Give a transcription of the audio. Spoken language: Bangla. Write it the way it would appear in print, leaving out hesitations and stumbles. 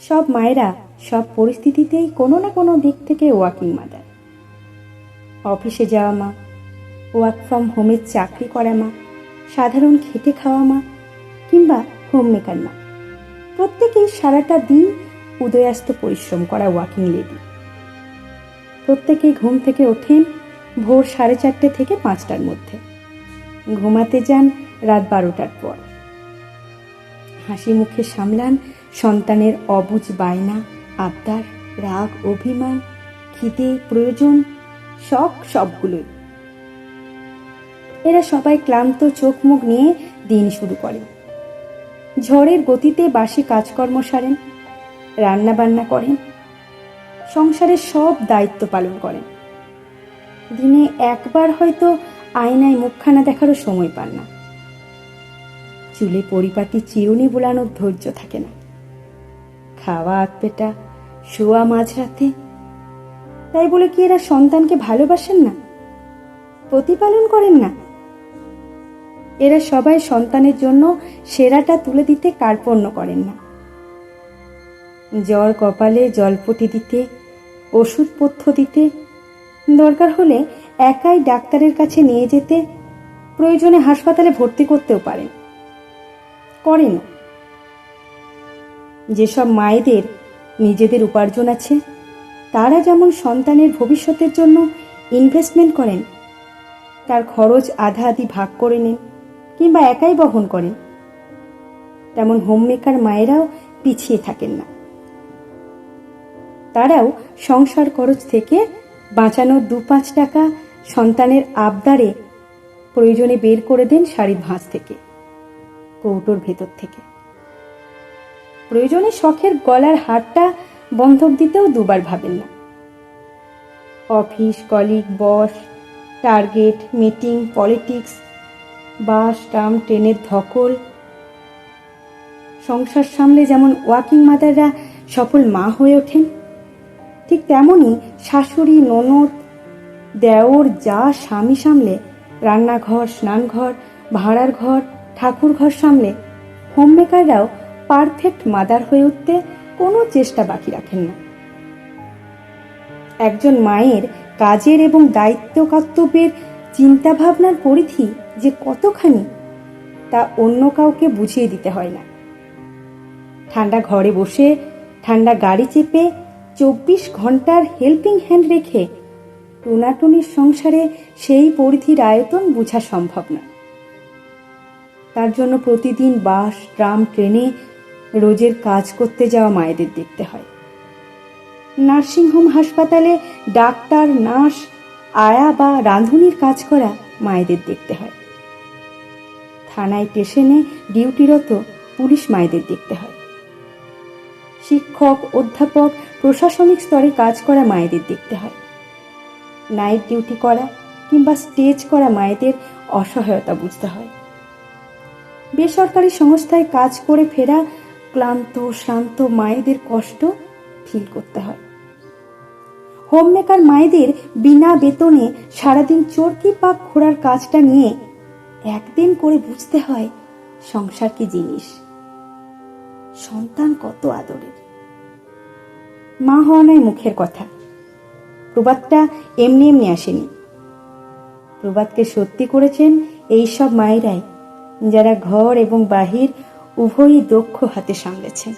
সব মায়েরা সব পরিস্থিতিতেই কোনো না কোনো দিক থেকে ওয়ার্কিং মাদার। অফিসে যাওয়া মা, ওয়ার্ক ফ্রম হোমের চাকরি করা মা, সাধারণ খেটে খাওয়া মা, কিংবা হোম মেকার মা, প্রত্যেকেই সারাটা দিন উদয়াস্ত পরিশ্রম করা ওয়ার্কিং লেডি। প্রত্যেকেই ঘুম থেকে ওঠেন ভোর 4:30 থেকে 5টার মধ্যে, ঘুমাতে যান রাত 12টার পর। হাসি মুখে সামলান সন্তানের অবুঝ বায়না, আবদার, রাগ, অভিমান, খিদে, প্রয়োজন, সবগুলোই। এরা সবাই ক্লান্ত চোখ মুখ নিয়ে দিন শুরু করেন। ঝড়ের গতিতে বাসি কাজকর্ম সারেন, রান্না বান্না করেন, সংসারের সব দায়িত্ব পালন করেন। দিনে একবার হয়তো আয়নায় মুখখানা দেখারও সময় পান না। চুলে পরিপাটি চিরুনি বোলানোর ধৈর্য থাকে না। খাওয়া আধপেটা, শোয়া মাঝরাতে। তাই বলে কি এরা সন্তানকে ভালোবাসেন না, প্রতিপালন করেন না? এরা সবাই সন্তানের জন্য সেরাটা তুলে দিতে কার্পণ্য করেন না। জ্বর কপালে জলপটি দিতে, ওষুধপথ্য দিতে, দরকার হলে একাই ডাক্তারের কাছে নিয়ে যেতে, প্রয়োজনে হাসপাতালে ভর্তি করতেও পারেন, করেনও। যেসব মায়েদের নিজেদের উপার্জন আছে, তারা যেমন সন্তানের ভবিষ্যতের জন্য ইনভেস্টমেন্ট করেন, তার খরচ আধা আধি ভাগ করে নেন কিংবা একাই বহন করেন, তেমন হোম মেকার মায়েরাও পিছিয়ে থাকেন না। তারাও সংসার খরচ থেকে বাঁচানো 2-5 টাকা সন্তানের আবদারে প্রয়োজনে বের করে দেন শাড়ির ভাঁজ থেকে, কৌটোর ভেতর থেকে। প্রয়োজনে শখের গলার হারটা বন্ধক দিতেও দুবার ভাবেন না। অফিস, কলিগ, বস, টার্গেট, মিটিং, পলিটিক্স, বাস, ট্রাম, ট্রেনের ধকল, সংসার সামলে যেমন ওয়ার্কিং মাদাররা সফল মা হয়ে ওঠেন, ঠিক তেমনই শাশুড়ি, ননদ, দেওর, যা, স্বামী সামলে, রান্নাঘর, স্নানঘর, ভাড়ার ঘর, ঠাকুর ঘর সামলে হোম মেকাররাও পারফেক্ট মাদার হয়ে উঠতে কোনো চেষ্টা বাকি রাখেন না। একজন মায়ের কাজের এবং দায়িত্ব কর্তব্যের চিন্তা ভাবনার পরিধি যে কতখানি, তা অন্য কাউকে বুঝিয়ে দিতে হয় না। ঠান্ডা ঘরে বসে, ঠান্ডা গাড়ি চেপে, 24 ঘন্টার হেল্পিং হ্যান্ড রেখে টুনাটুনির সংসারে সেই পরিধির আয়তন বোঝা সম্ভব না। তার জন্য প্রতিদিন বাস, ট্রাম, ট্রেনে রোজের কাজ করতে যাওয়া মায়েদের দেখতে হয়। নার্সিংহোম, হাসপাতালে ডাক্তার, নার্স, আয়া বা রাঁধুনির কাজ করা মায়েদের দেখতে হয়। থানায়, স্টেশনে ডিউটিরত পুলিশ মায়েদের দেখতে হয়। শিক্ষক, অধ্যাপক, প্রশাসনিক স্তরে কাজ করা মায়েদের দেখতে হয়। নাইট ডিউটি করা কিংবা স্টেজ করা মায়েদের অসহায়তা বুঝতে হয়। বেসরকারি সংস্থায় কাজ করে ফেরা ক্লান্ত শ্রান্ত মায়েদের কষ্ট ফিল করতে হয়। হোম মেকার মায়েদের বিনা বেতনে সারাদিন চরকি পাক ঘোরার কাজটা নিয়ে একদিন করে বুঝতে হয় সংসার কি জিনিস, সন্তান কত আদরের। মা হওয়া নয় মুখের কথা, প্রবাদটা এমনি এমনি আসেনি। প্রবাদকে সত্যি করেছেন এইসব মায়েরাই, যারা ঘর এবং বাহির উভয়ই দক্ষ হাতে সামলেছেন।